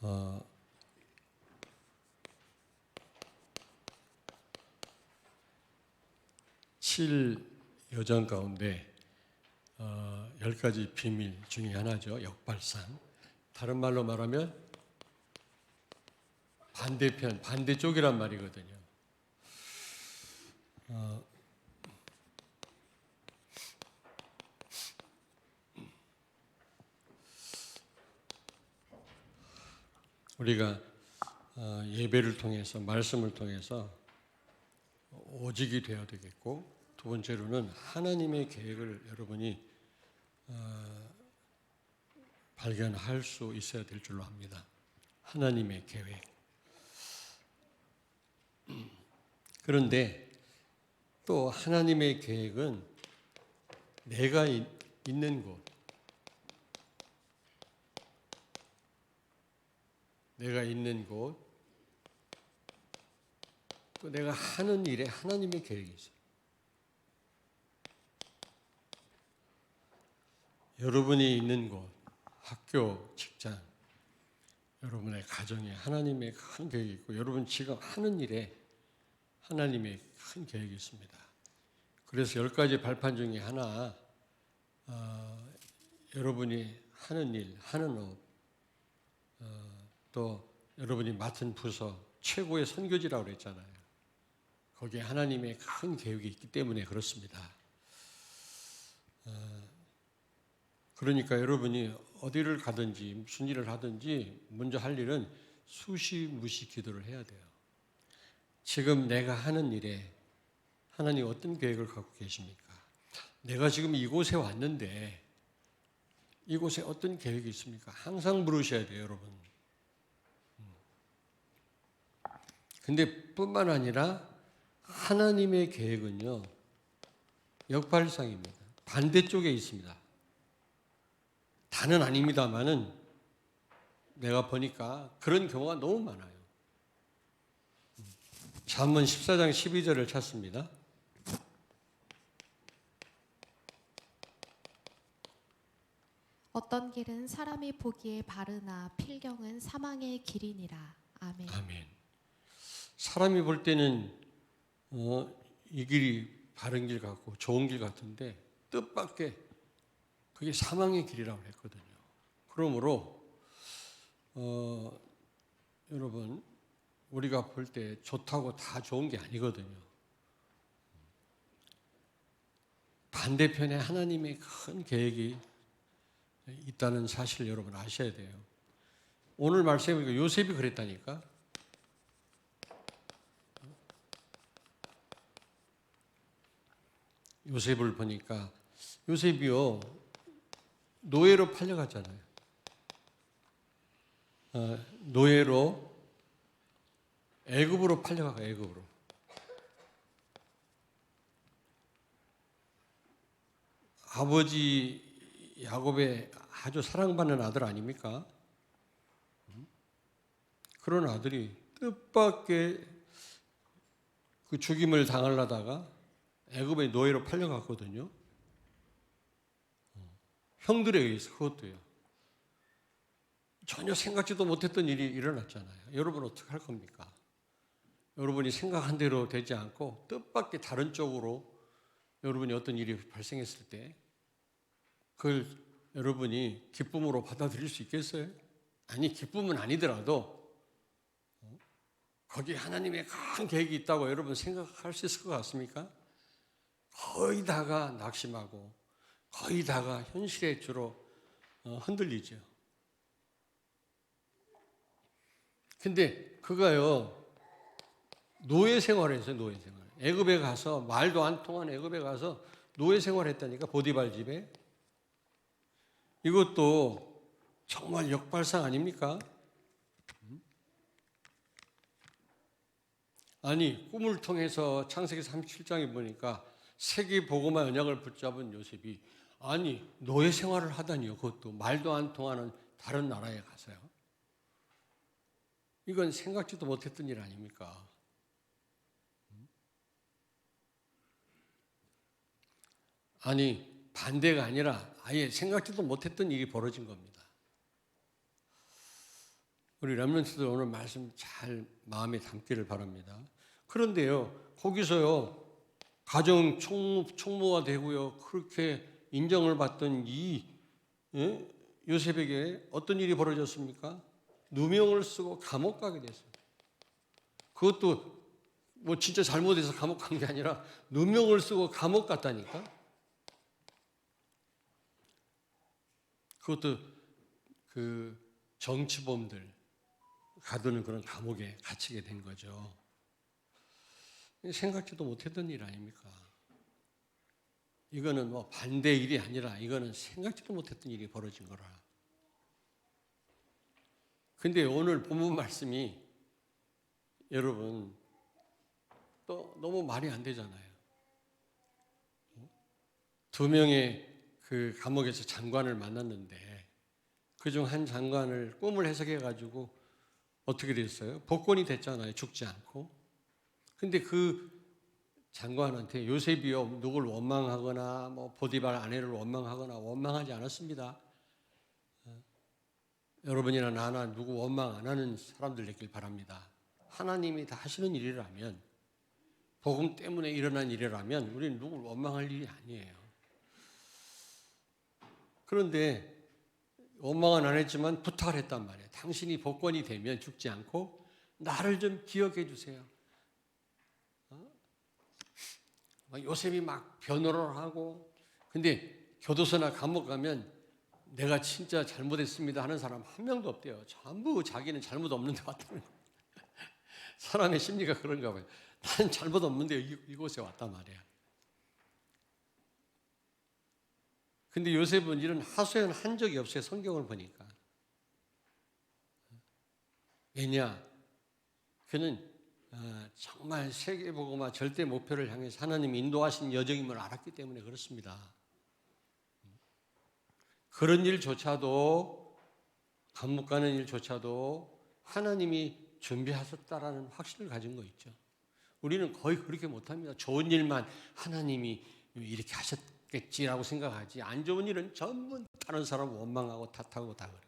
어, 7요정 가운데 10가지 비밀 중에 하나죠. 역발상. 다른 말로 말하면 반대편, 반대쪽이란 말이거든요. 우리가 예배를 통해서, 말씀을 통해서 오직이 되어야 되겠고, 두 번째로는 하나님의 계획을 여러분이 발견할 수 있어야 될 줄로 압니다. 하나님의 계획. 그런데 또 하나님의 계획은 내가 있는 곳, 내가 있는 곳, 또 내가 하는 일에 하나님의 계획이 있어요. 여러분이 있는 곳, 학교, 직장, 여러분의 가정에 하나님의 큰 계획이 있고, 여러분 지금 하는 일에 하나님의 큰 계획이 있습니다. 그래서 10가지 발판 중에 하나, 여러분이 하는 일, 하는 업, 또 여러분이 맡은 부서, 최고의 선교지라고 그랬잖아요. 거기에 하나님의 큰 계획이 있기 때문에 그렇습니다. 그러니까 여러분이 어디를 가든지 무슨 일을 하든지 먼저 할 일은 수시무시 기도를 해야 돼요. 지금 내가 하는 일에 하나님 어떤 계획을 갖고 계십니까? 내가 지금 이곳에 왔는데 이곳에 어떤 계획이 있습니까? 항상 물으셔야 돼요, 여러분. 근데 뿐만 아니라 하나님의 계획은요, 역발상입니다. 반대쪽에 있습니다. 다는 아닙니다만은 내가 보니까 그런 경우가 너무 많아요. 잠언 14장 12절을 찾습니다. 어떤 길은 사람이 보기에 바르나 필경은 사망의 길이니라. 아멘. 아멘. 사람이 볼 때는 이 길이 바른 길 같고 좋은 길 같은데 뜻밖의 그게 사망의 길이라고 했거든요. 그러므로 여러분 우리가 볼 때 좋다고 다 좋은 게 아니거든요. 반대편에 하나님의 큰 계획이 있다는 사실을 여러분 아셔야 돼요. 오늘 말씀에 보니까 요셉이 그랬다니까. 요셉을 보니까 요셉이요 노예로 팔려갔잖아요. 노예로 애굽으로 팔려가고 애굽으로. 아버지 야곱의 아주 사랑받는 아들 아닙니까? 그런 아들이 뜻밖의 그 죽임을 당하려다가 애굽의 노예로 팔려갔거든요. 형들에 의해서 그것도요. 전혀 생각지도 못했던 일이 일어났잖아요. 여러분 어떻게 할 겁니까? 여러분이 생각한 대로 되지 않고 뜻밖의 다른 쪽으로 여러분이 어떤 일이 발생했을 때 그걸 여러분이 기쁨으로 받아들일 수 있겠어요? 아니, 기쁨은 아니더라도 거기에 하나님의 큰 계획이 있다고 여러분 생각할 수 있을 것 같습니까? 거의 다가 낙심하고 거의 다가 현실에 주로 흔들리죠. 근데 그가요 노예 생활했어요. 노예 생활. 애굽에 가서 말도 안 통한 애굽에 가서 노예 생활했다니까. 보디발 집에. 이것도 정말 역발상 아닙니까? 아니 꿈을 통해서 창세기 37장에 보니까 세계 복음화 언약을 붙잡은 요셉이 아니 노예 생활을 하다니요. 그것도 말도 안 통하는 다른 나라에 가서요. 이건 생각지도 못했던 일 아닙니까? 아니 반대가 아니라 아예 생각지도 못했던 일이 벌어진 겁니다. 우리 렘넌트들 오늘 말씀 잘 마음에 담기를 바랍니다. 그런데요, 거기서요, 가정 총무가 되고요, 그렇게 인정을 받던 이 요셉에게 어떤 일이 벌어졌습니까? 누명을 쓰고 감옥 가게 됐어요. 그것도 뭐 진짜 잘못해서 감옥 간 게 아니라 누명을 쓰고 감옥 갔다니까. 그것도 그 정치범들 가두는 그런 감옥에 갇히게 된 거죠. 생각지도 못했던 일 아닙니까? 이거는 뭐 반대 일이 아니라 이거는 생각지도 못했던 일이 벌어진 거라. 근데 오늘 본문 말씀이 여러분 또 너무 말이 안 되잖아요. 두 명의 그 감옥에서 장관을 만났는데 그중 한 장관을 꿈을 해석해 가지고 어떻게 됐어요? 복권이 됐잖아요. 죽지 않고. 근데 그 장관한테 요셉이요, 누굴 원망하거나 뭐 보디발 아내를 원망하거나 원망하지 않았습니다. 여러분이나 나나 누구 원망 안 하는 사람들 되길 바랍니다. 하나님이 다 하시는 일이라면, 복음 때문에 일어난 일이라면 우리는 누굴 원망할 일이 아니에요. 그런데 원망은 안 했지만 부탁을 했단 말이에요. 당신이 복권이 되면 죽지 않고 나를 좀 기억해 주세요. 요셉이 막 변호를 하고, 근데 교도소나 감옥 가면 내가 진짜 잘못했습니다 하는 사람 한 명도 없대요. 전부 자기는 잘못 없는데 왔다는 거예요. 사람의 심리가 그런가 봐요. 나는 잘못 없는데 이곳에 왔단 말이야. 근데 요셉은 이런 하소연 한 적이 없어요. 성경을 보니까. 왜냐? 그는 정말 세계복음화 절대 목표를 향해서 하나님이 인도하신 여정임을 알았기 때문에 그렇습니다. 그런 일조차도, 감옥 가는 일조차도 하나님이 준비하셨다라는 확신을 가진 거 있죠. 우리는 거의 그렇게 못합니다. 좋은 일만 하나님이 이렇게 하셨겠지라고 생각하지, 안 좋은 일은 전부 다른 사람 원망하고 탓하고 다 그래요.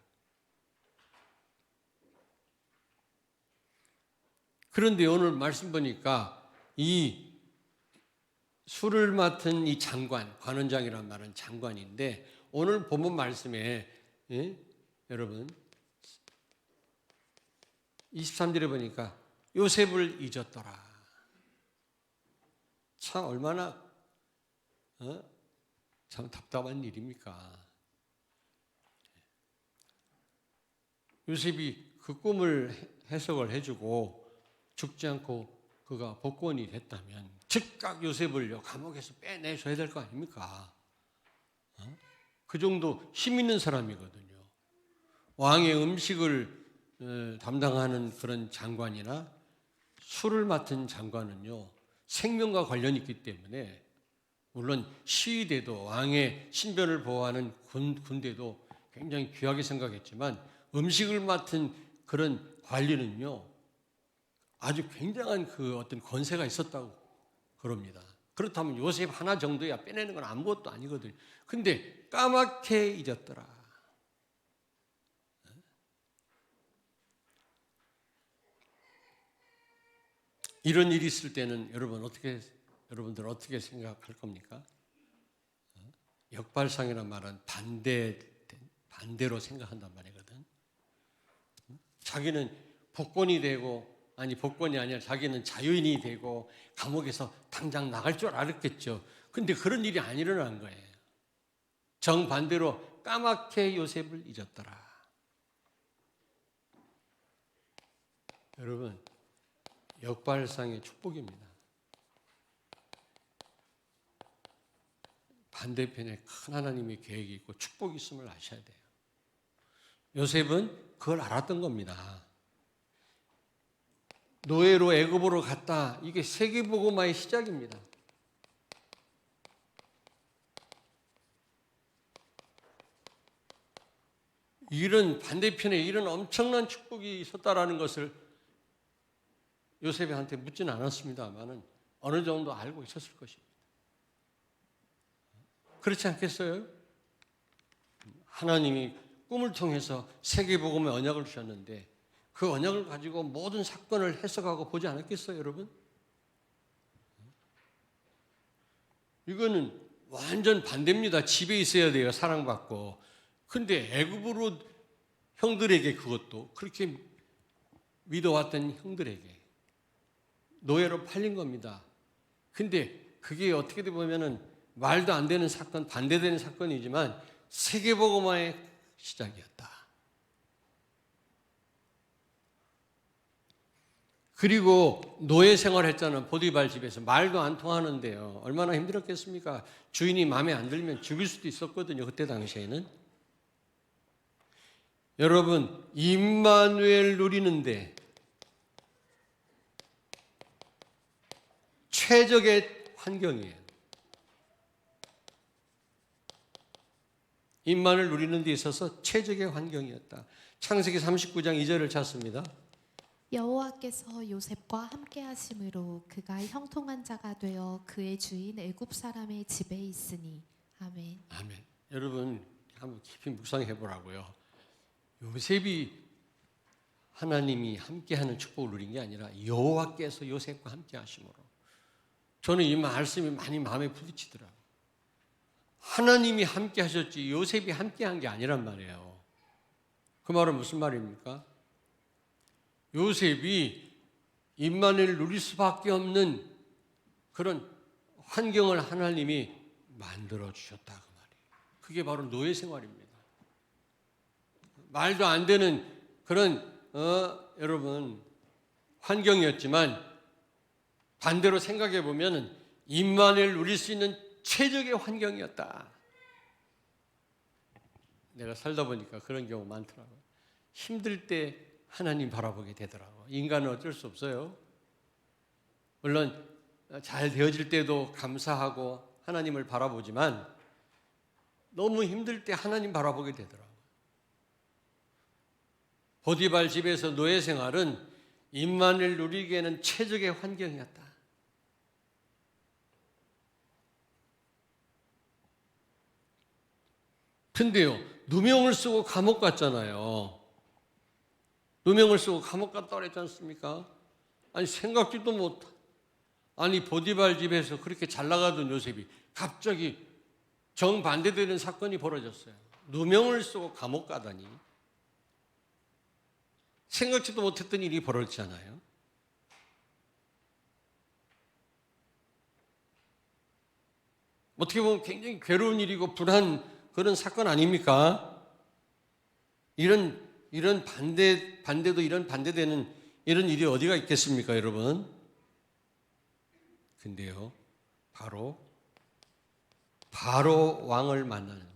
그런데 오늘 말씀 보니까 이 술을 맡은 이 장관, 관원장이란 말은 장관인데, 오늘 본문 말씀에 여러분 23절에 보니까 요셉을 잊었더라. 참 얼마나 참 답답한 일입니까? 요셉이 그 꿈을 해석을 해주고 죽지 않고 그가 복권이 됐다면 즉각 요셉을 감옥에서 빼내셔야 될 거 아닙니까? 그 정도 힘 있는 사람이거든요. 왕의 음식을 담당하는 그런 장관이나 술을 맡은 장관은요, 생명과 관련이 있기 때문에, 물론 시위대도 왕의 신변을 보호하는 군대도 굉장히 귀하게 생각했지만 음식을 맡은 그런 관리는요, 아주 굉장한 그 어떤 권세가 있었다고 그럽니다. 그렇다면 요셉 하나 정도야 빼내는 건 아무것도 아니거든요. 근데 까맣게 잊었더라. 이런 일이 있을 때는 여러분들 어떻게 생각할 겁니까? 역발상이란 말은 반대로 생각한단 말이거든. 자기는 복권이 되고, 아니 복권이 아니라 자기는 자유인이 되고 감옥에서 당장 나갈 줄 알았겠죠. 근데 그런 일이 안 일어난 거예요. 정반대로 까맣게 요셉을 잊었더라. 여러분, 역발상의 축복입니다. 반대편에 큰 하나님의 계획이 있고 축복이 있음을 아셔야 돼요. 요셉은 그걸 알았던 겁니다. 노예로 애굽으로 갔다. 이게 세계복음화의 시작입니다. 이런 반대편에 이런 엄청난 축복이 있었다라는 것을 요셉한테 묻지는 않았습니다만은 어느 정도 알고 있었을 것입니다. 그렇지 않겠어요? 하나님이 꿈을 통해서 세계복음의 언약을 주셨는데 그 언약을 가지고 모든 사건을 해석하고 보지 않았겠어요, 여러분? 이거는 완전 반대입니다. 집에 있어야 돼요, 사랑받고. 근데 애굽으로 형들에게 그것도 그렇게 믿어왔던 형들에게 노예로 팔린 겁니다. 근데 그게 어떻게 보면은 말도 안 되는 사건, 반대되는 사건이지만 세계복음화의 시작이었다. 그리고 노예 생활했잖아요. 보디발 집에서 말도 안 통하는데요. 얼마나 힘들었겠습니까? 주인이 마음에 안 들면 죽일 수도 있었거든요. 그때 당시에는. 여러분, 임마누엘 누리는데 최적의 환경이에요. 임마누엘 누리는 데 있어서 최적의 환경이었다. 창세기 39장 2절을 찾습니다. 여호와께서 요셉과 함께 하심으로 그가 형통한 자가 되어 그의 주인 애굽 사람의 집에 있으니. 아멘. 아멘. 여러분 한번 깊이 묵상해 보라고요. 요셉이 하나님이 함께하는 축복을 누린 게 아니라 여호와께서 요셉과 함께 하심으로. 저는 이 말씀이 많이 마음에 부딪히더라고요. 하나님이 함께 하셨지 요셉이 함께 한 게 아니란 말이에요. 그 말은 무슨 말입니까? 요셉이 임마누엘을 누릴 수밖에 없는 그런 환경을 하나님이 만들어 주셨다 그 말이에요. 그게 바로 노예 생활입니다. 말도 안 되는 그런 여러분 환경이었지만 반대로 생각해 보면 임마누엘을 누릴 수 있는 최적의 환경이었다. 내가 살다 보니까 그런 경우 많더라고요. 힘들 때 하나님 바라보게 되더라고요. 인간은 어쩔 수 없어요. 물론 잘 되어질 때도 감사하고 하나님을 바라보지만 너무 힘들 때 하나님 바라보게 되더라고요. 보디발 집에서 노예 생활은 임마누엘 누리기에는 최적의 환경이었다. 근데요, 누명을 쓰고 감옥 갔잖아요. 누명을 쓰고 감옥 갔다 그랬지 않습니까? 아니 생각지도 못. 아니 보디발 집에서 그렇게 잘 나가던 요셉이 갑자기 정반대되는 사건이 벌어졌어요. 누명을 쓰고 감옥 가다니. 생각지도 못했던 일이 벌어졌잖아요. 어떻게 보면 굉장히 괴로운 일이고 불안 그런 사건 아닙니까? 이런 반대도 이런 반대되는 이런 일이 어디가 있겠습니까, 여러분? 근데요, 바로 왕을 만나는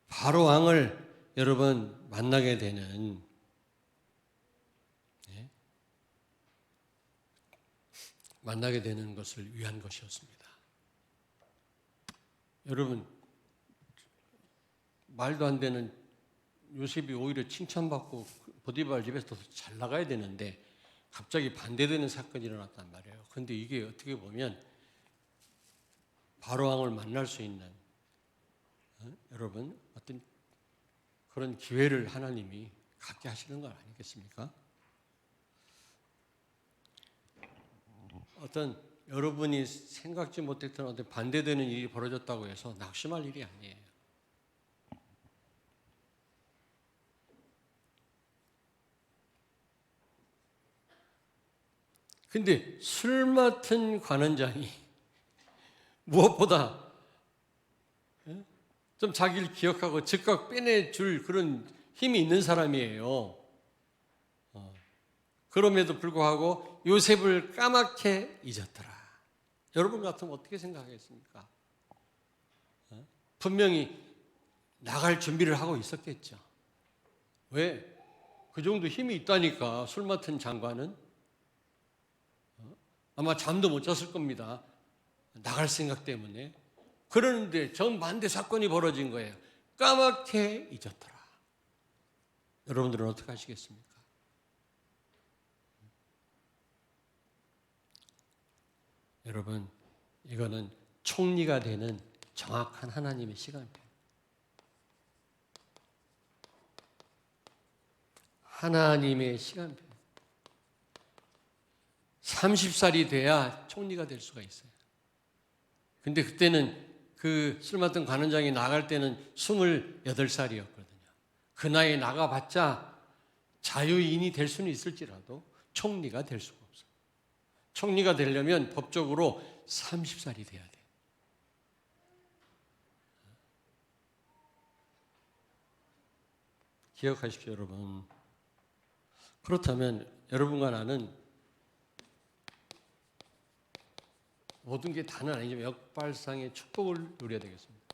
바로 왕을 여러분 만나게 되는 만나게 되는 것을 위한 것이었습니다. 여러분 말도 안 되는 요셉이 오히려 칭찬받고 보디발 집에서 더 잘 나가야 되는데 갑자기 반대되는 사건이 일어났단 말이에요. 그런데 이게 어떻게 보면 바로 왕을 만날 수 있는 여러분 어떤 그런 기회를 하나님이 갖게 하시는 건 아니겠습니까? 어떤 여러분이 생각지 못했던 어떤 반대되는 일이 벌어졌다고 해서 낙심할 일이 아니에요. 근데 술 맡은 관원장이 무엇보다 좀 자기를 기억하고 즉각 빼내줄 그런 힘이 있는 사람이에요. 그럼에도 불구하고 요셉을 까맣게 잊었더라. 여러분 같으면 어떻게 생각하겠습니까? 분명히 나갈 준비를 하고 있었겠죠. 왜? 그 정도 힘이 있다니까 술 맡은 장관은 아마 잠도 못 잤을 겁니다. 나갈 생각 때문에. 그러는데 정반대 사건이 벌어진 거예요. 까맣게 잊었더라. 여러분들은 어떻게 하시겠습니까? 여러분, 이거는 총리가 되는 정확한 하나님의 시간입니다. 하나님의 시간표. 30살이 돼야 총리가 될 수가 있어요. 근데 그때는 그 술 맡던 관원장이 나갈 때는 28살이었거든요. 그 나이에 나가봤자 자유인이 될 수는 있을지라도 총리가 될 수가 없어요. 총리가 되려면 법적으로 30살이 돼야 돼요. 기억하십시오, 여러분. 그렇다면 여러분과 나는 모든 게 다는 아니지만 역발상의 축복을 누려야 되겠습니다.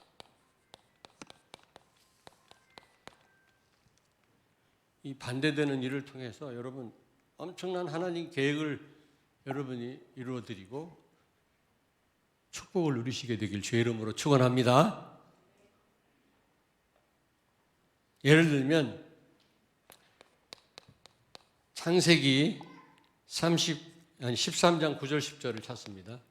이 반대되는 일을 통해서 여러분 엄청난 하나님 계획을 여러분이 이루어드리고 축복을 누리시게 되길 주의 이름으로 축원합니다. 예를 들면 창세기 13장 9절 10절을 찾습니다.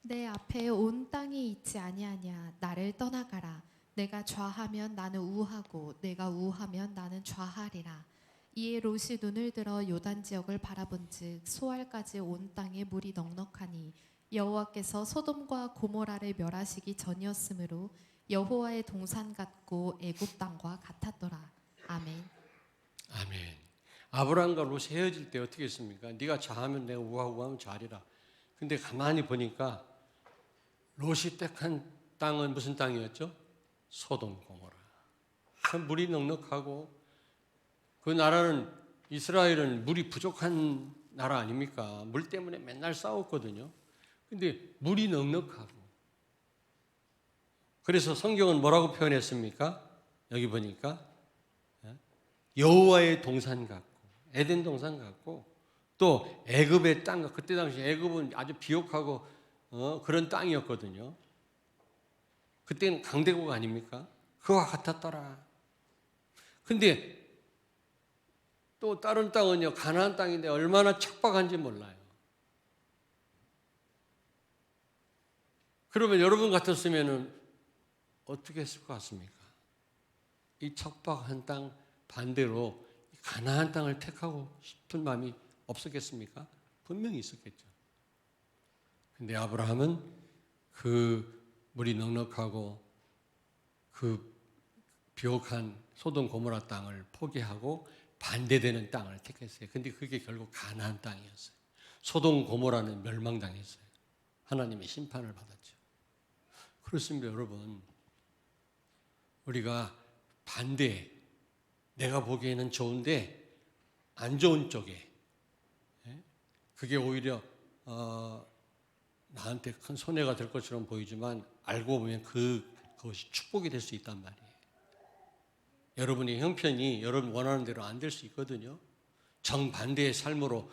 내 앞에 온 땅이 있지 아니하냐. 나를 떠나가라. 내가 좌하면 나는 우하고 내가 우하면 나는 좌하리라. 이에 롯이 눈을 들어 요단 지역을 바라본즉 소알까지 온 땅에 물이 넉넉하니 여호와께서 소돔과 고모라를 멸하시기 전이었으므로 여호와의 동산 같고 애굽 땅과 같았더라. 아멘. 아멘. 아브라함과 롯이 헤어질 때 어떻게 했습니까? 네가 좌하면 내가 우하고 하면 좌리라. 근데 가만히 보니까 롯이 택한 땅은 무슨 땅이었죠? 소돔 고모라. 물이 넉넉하고 그 나라는 이스라엘은 물이 부족한 나라 아닙니까? 물 때문에 맨날 싸웠거든요. 근데 물이 넉넉하고 그래서 성경은 뭐라고 표현했습니까? 여기 보니까 여호와의 동산 같고 에덴 동산 같고 또 애굽의 땅, 그때 당시 애굽은 아주 비옥하고 그런 땅이었거든요. 그때는 강대국 아닙니까? 그와 같았더라. 근데 또 다른 땅은요, 가나안 땅인데 얼마나 척박한지 몰라요. 그러면 여러분 같았으면은 어떻게 했을 것 같습니까? 이 척박한 땅 반대로 가나안 땅을 택하고 싶은 마음이 없었겠습니까? 분명히 있었겠죠. 근데 아브라함은 그 물이 넉넉하고 그 비옥한 소돔 고모라 땅을 포기하고 반대되는 땅을 택했어요. 근데 그게 결국 가나안 땅이었어요. 소돔 고모라는 멸망당했어요. 하나님의 심판을 받았죠. 그렇습니다, 여러분. 우리가 반대, 내가 보기에는 좋은데 안 좋은 쪽에 그게 오히려 나한테 큰 손해가 될 것처럼 보이지만 알고 보면 그것이 축복이 될 수 있단 말이에요. 여러분의 형편이 여러분 원하는 대로 안 될 수 있거든요. 정반대의 삶으로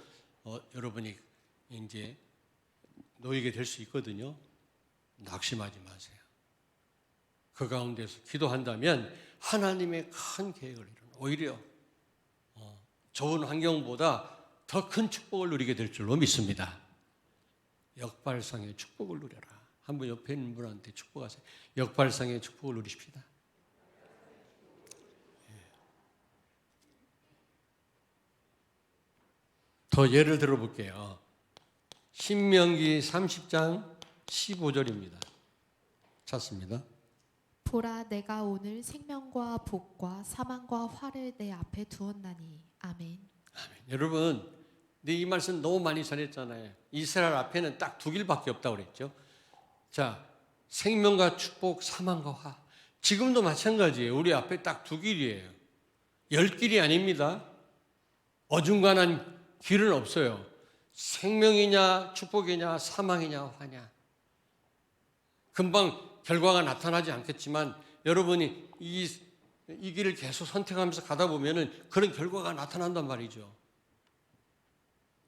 여러분이 이제 놓이게 될 수 있거든요. 낙심하지 마세요. 그 가운데서 기도한다면 하나님의 큰 계획을 이루는 오히려 좋은 환경보다 더 큰 축복을 누리게 될 줄로 믿습니다. 역발상의 축복을 누려라. 한번 옆에 있는 분한테 축복하세요. 역발상의 축복을 누리십시다. 더 예를 들어볼게요. 신명기 30장 15절입니다. 찾습니다. 보라, 내가 오늘 생명과 복과 사망과 화를 내 앞에 두었나니. 아멘. 아멘. 여러분, 근데 이 말씀 너무 많이 전했잖아요. 이스라엘 앞에는 딱 두 길밖에 없다고 그랬죠. 자, 생명과 축복, 사망과 화. 지금도 마찬가지예요. 우리 앞에 딱 두 길이에요. 10길이 아닙니다. 어중간한 길은 없어요. 생명이냐, 축복이냐, 사망이냐, 화냐. 금방 결과가 나타나지 않겠지만 여러분이 이 길을 계속 선택하면서 가다 보면은 그런 결과가 나타난단 말이죠.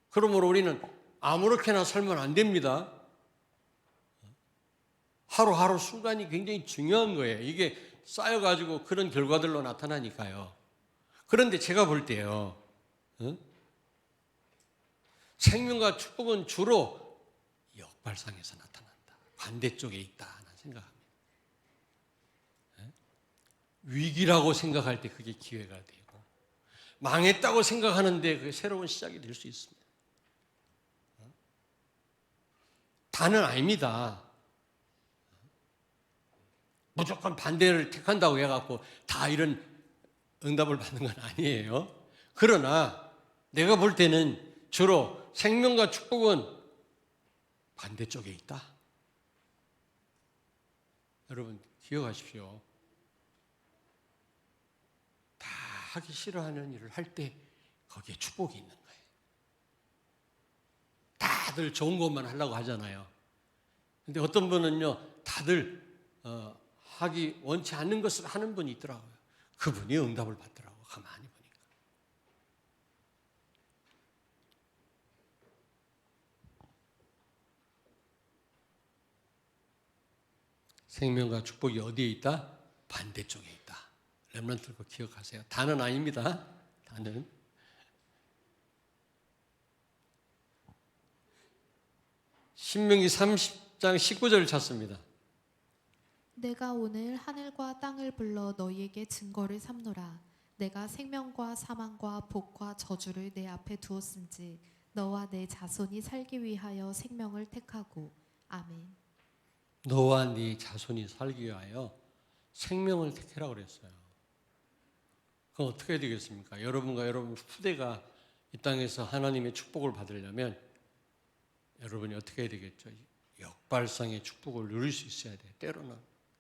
그러므로 우리는 아무렇게나 살면 안 됩니다. 하루하루 순간이 굉장히 중요한 거예요. 이게 쌓여가지고 그런 결과들로 나타나니까요. 그런데 제가 볼 때요, 생명과 축복은 주로 역발상에서 나타난다. 반대쪽에 있다. 난 생각합니다. 위기라고 생각할 때 그게 기회가 되고, 망했다고 생각하는데 그게 새로운 시작이 될 수 있습니다. 다는 아닙니다. 무조건 반대를 택한다고 해갖고 다 이런 응답을 받는 건 아니에요. 그러나 내가 볼 때는 주로 생명과 축복은 반대쪽에 있다. 여러분 기억하십시오. 다 하기 싫어하는 일을 할 때 거기에 축복이 있는 거예요. 다들 좋은 것만 하려고 하잖아요. 근데 어떤 분은요, 다들 하기 원치 않는 것을 하는 분이 있더라고요. 그분이 응답을 받더라고요. 가만히 보니까. 생명과 축복이 어디에 있다? 반대쪽에 있다. 렘넌트 거 기억하세요. 다는 아닙니다. 다는. 신명기 30장 19절을 찾습니다. 내가 오늘 하늘과 땅을 불러 너희에게 증거를 삼노라. 내가 생명과 사망과 복과 저주를 내 앞에 두었은지 너와 내 자손이 살기 위하여 생명을 택하고. 아멘. 너와 네 자손이 살기 위하여 생명을 택해라 그랬어요. 그럼 어떻게 해야 되겠습니까? 여러분과 여러분 후대가 이 땅에서 하나님의 축복을 받으려면 여러분이 어떻게 해야 되겠죠? 역발상의 축복을 누릴 수 있어야 돼요. 때로는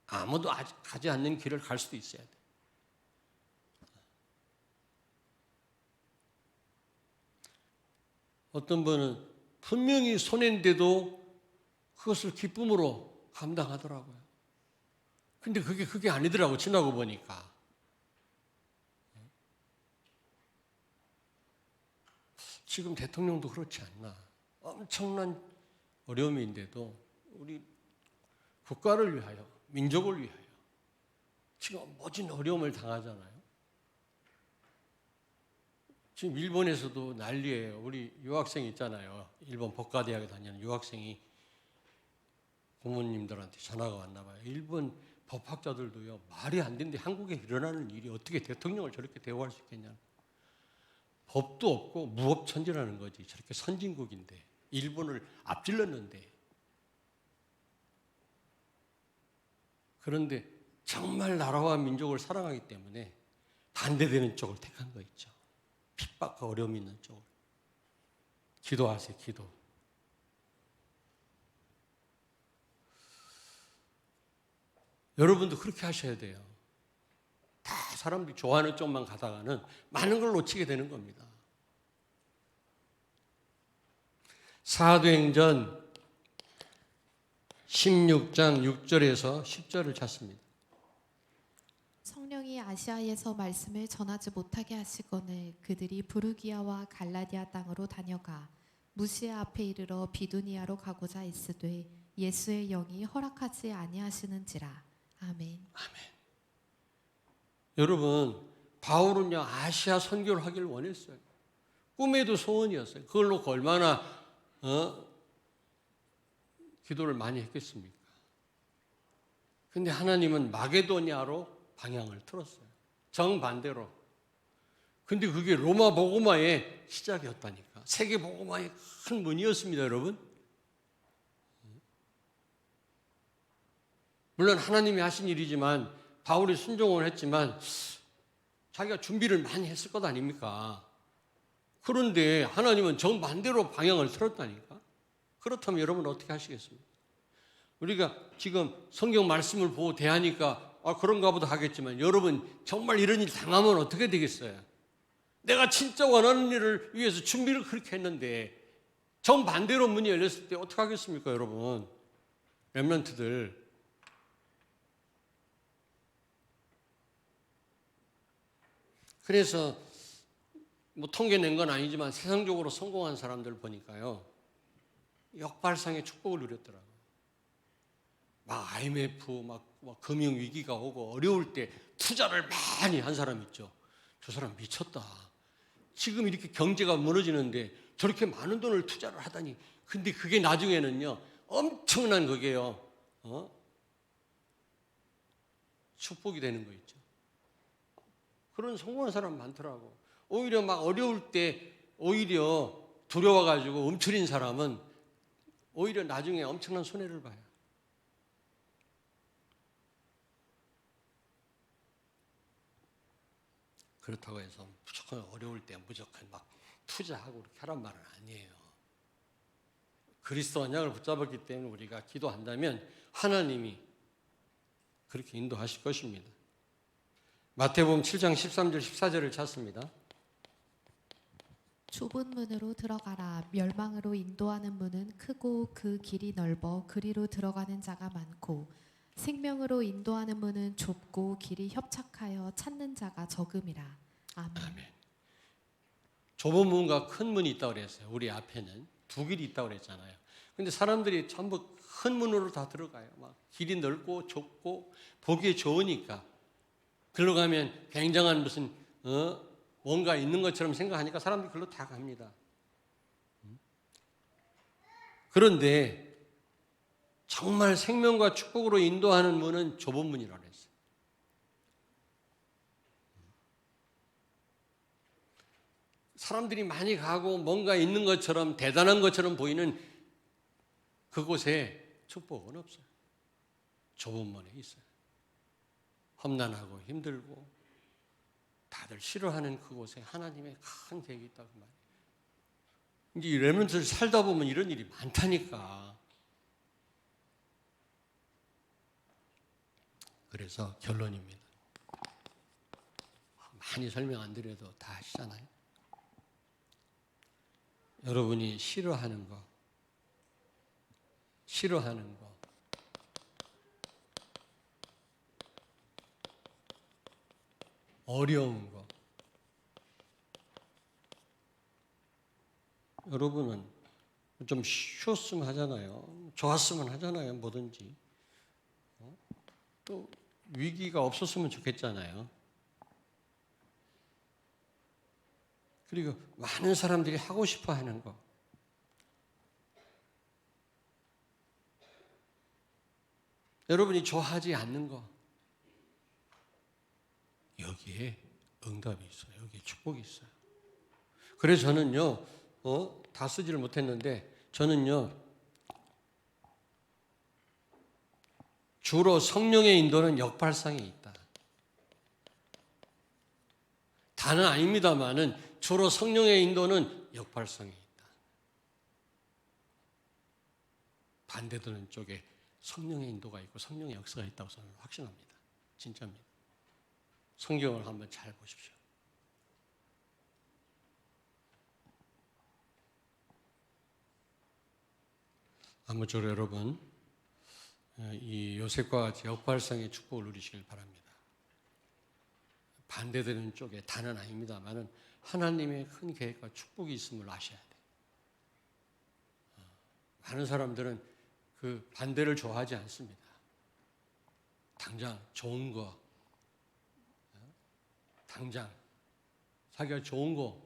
아무도 가지 않는 길을 갈 수도 있어야 돼요. 어떤 분은 분명히 손해인데도 그것을 기쁨으로 감당하더라고요. 근데 그게 아니더라고, 지나고 보니까. 지금 대통령도 그렇지 않나. 엄청난 어려움인데도 우리 국가를 위하여, 민족을 위하여 지금 모진 어려움을 당하잖아요. 지금 일본에서도 난리예요. 우리 유학생 있잖아요. 일본 법과대학에 다니는 유학생이 부모님들한테 전화가 왔나 봐요. 일본 법학자들도요, 말이 안 되는데 한국에 일어나는 일이 어떻게 대통령을 저렇게 대우할 수 있겠냐. 법도 없고 무법천지라는 거지. 저렇게 선진국인데 일본을 앞질렀는데. 그런데 정말 나라와 민족을 사랑하기 때문에 반대되는 쪽을 택한 거 있죠. 핍박과 어려움이 있는 쪽을. 기도하세요, 기도. 여러분도 그렇게 하셔야 돼요. 다 사람들이 좋아하는 쪽만 가다가는 많은 걸 놓치게 되는 겁니다. 사도행전 16장 6절에서 10절을 찾습니다. 성령이 아시아에서 말씀을 전하지 못하게 하시거늘 그들이 부르기아와 갈라디아 땅으로 다녀가 무시아 앞에 이르러 비두니아로 가고자 있으되 예수의 영이 허락하지 아니하시는지라. 아멘. 여러분, 바울은요, 아시아 선교를 하기를 원했어요. 꿈에도 소원이었어요. 그걸 놓고 얼마나 기도를 많이 했겠습니까? 근데 하나님은 마게도니아로 방향을 틀었어요. 정반대로. 근데 그게 로마 복음화의 시작이었다니까. 세계 복음화의 큰 문이었습니다, 여러분. 물론 하나님이 하신 일이지만 바울이 순종을 했지만 자기가 준비를 많이 했을 것 아닙니까? 그런데 하나님은 정반대로 방향을 틀었다니까. 그렇다면 여러분은 어떻게 하시겠습니까? 우리가 지금 성경 말씀을 보고 대하니까 그런가 보다 하겠지만 여러분 정말 이런 일 당하면 어떻게 되겠어요? 내가 진짜 원하는 일을 위해서 준비를 그렇게 했는데 정반대로 문이 열렸을 때 어떻게 하겠습니까, 여러분? 렘넌트들. 그래서 뭐 통계 낸 건 아니지만 세상적으로 성공한 사람들 보니까요, 역발상의 축복을 누렸더라고요. 막 IMF, 막 금융 위기가 오고 어려울 때 투자를 많이 한 사람 있죠. 저 사람 미쳤다. 지금 이렇게 경제가 무너지는데 저렇게 많은 돈을 투자를 하다니. 근데 그게 나중에는요, 엄청난 그게요, 축복이 되는 거 있죠. 그런 성공한 사람 많더라고. 오히려 막 어려울 때 오히려 두려워가지고 움츠린 사람은 오히려 나중에 엄청난 손해를 봐요. 그렇다고 해서 무조건 어려울 때 무조건 막 투자하고 그렇게 하란 말은 아니에요. 그리스도 언약을 붙잡았기 때문에 우리가 기도한다면 하나님이 그렇게 인도하실 것입니다. 마태복음 7장 13절 14절을 찾습니다. 좁은 문으로 들어가라. 멸망으로 인도하는 문은 크고 그 길이 넓어 그리로 들어가는 자가 많고 생명으로 인도하는 문은 좁고 길이 협착하여 찾는 자가 적음이라. 아멘. 아멘. 좁은 문과 큰 문이 있다고 그랬어요. 우리 앞에는 두 길이 있다고 그랬잖아요. 근데 사람들이 전부 큰 문으로 다 들어가요. 막 길이 넓고 좁고 보기에 좋으니까. 글로 가면 굉장한 무슨 뭔가 있는 것처럼 생각하니까 사람들이 글로 다 갑니다. 그런데 정말 생명과 축복으로 인도하는 문은 좁은 문이라고 했어요. 사람들이 많이 가고 뭔가 있는 것처럼 대단한 것처럼 보이는 그곳에 축복은 없어요. 좁은 문에 있어요. 험난하고 힘들고 다들 싫어하는 그곳에 하나님의 큰 계획이 있다고 말이에요. 이제 이 렘넌트를 살다 보면 이런 일이 많다니까. 그래서 결론입니다. 많이 설명 안 드려도 다 아시잖아요. 여러분이 싫어하는 거, 어려운 거, 여러분은 좀 쉬었으면 하잖아요. 좋았으면 하잖아요. 뭐든지. 또 위기가 없었으면 좋겠잖아요. 그리고 많은 사람들이 하고 싶어 하는 거. 여러분이 좋아하지 않는 거. 여기에 응답이 있어요. 여기에 축복이 있어요. 그래서 저는요, 다 쓰지를 못했는데, 저는요, 주로 성령의 인도는 역발상에 있다. 다는 아닙니다만은 주로 성령의 인도는 역발상에 있다. 반대되는 쪽에 성령의 인도가 있고 성령의 역사가 있다고 저는 확신합니다. 진짜입니다. 성경을 한번 잘 보십시오. 아무쪼록 여러분, 이 요셉과 같이 역발상의 축복을 누리시길 바랍니다. 반대되는 쪽에 다는 아닙니다만은 하나님의 큰 계획과 축복이 있음을 아셔야 돼요. 많은 사람들은 그 반대를 좋아하지 않습니다. 당장 좋은 거, 당장 자기가 좋은 거,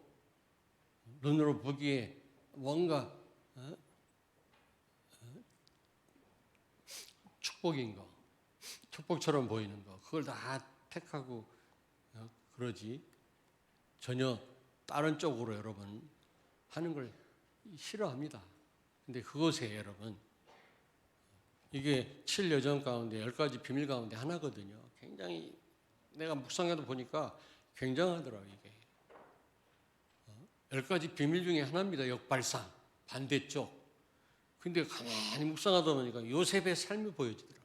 눈으로 보기에 뭔가 축복인 거, 축복처럼 보이는 거, 그걸 다 택하고 그러지 전혀 다른 쪽으로 여러분 하는 걸 싫어합니다. 근데 그것에 여러분 이게 7여정 가운데 10가지 비밀 가운데 하나거든요. 굉장히 내가 묵상해도 보니까 굉장하더라고요. 이게 10가지 비밀 중에 하나입니다. 역발상, 반대쪽. 근데 가만히 묵상하다 보니까 요셉의 삶이 보여지더라고요.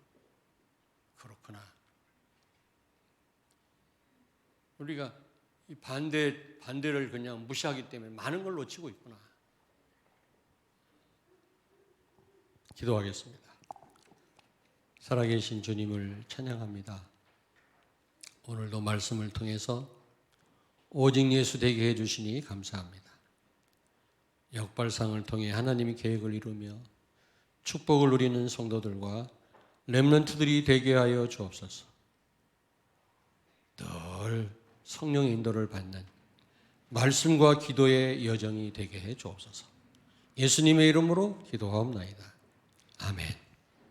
그렇구나. 우리가 이 반대를 그냥 무시하기 때문에 많은 걸 놓치고 있구나. 기도하겠습니다. 살아계신 주님을 찬양합니다. 오늘도 말씀을 통해서 오직 예수 되게 해주시니 감사합니다. 역발상을 통해 하나님의 계획을 이루며 축복을 누리는 성도들과 렘넌트들이 되게 하여 주옵소서. 늘 성령의 인도를 받는 말씀과 기도의 여정이 되게 해 주옵소서. 예수님의 이름으로 기도하옵나이다. 아멘.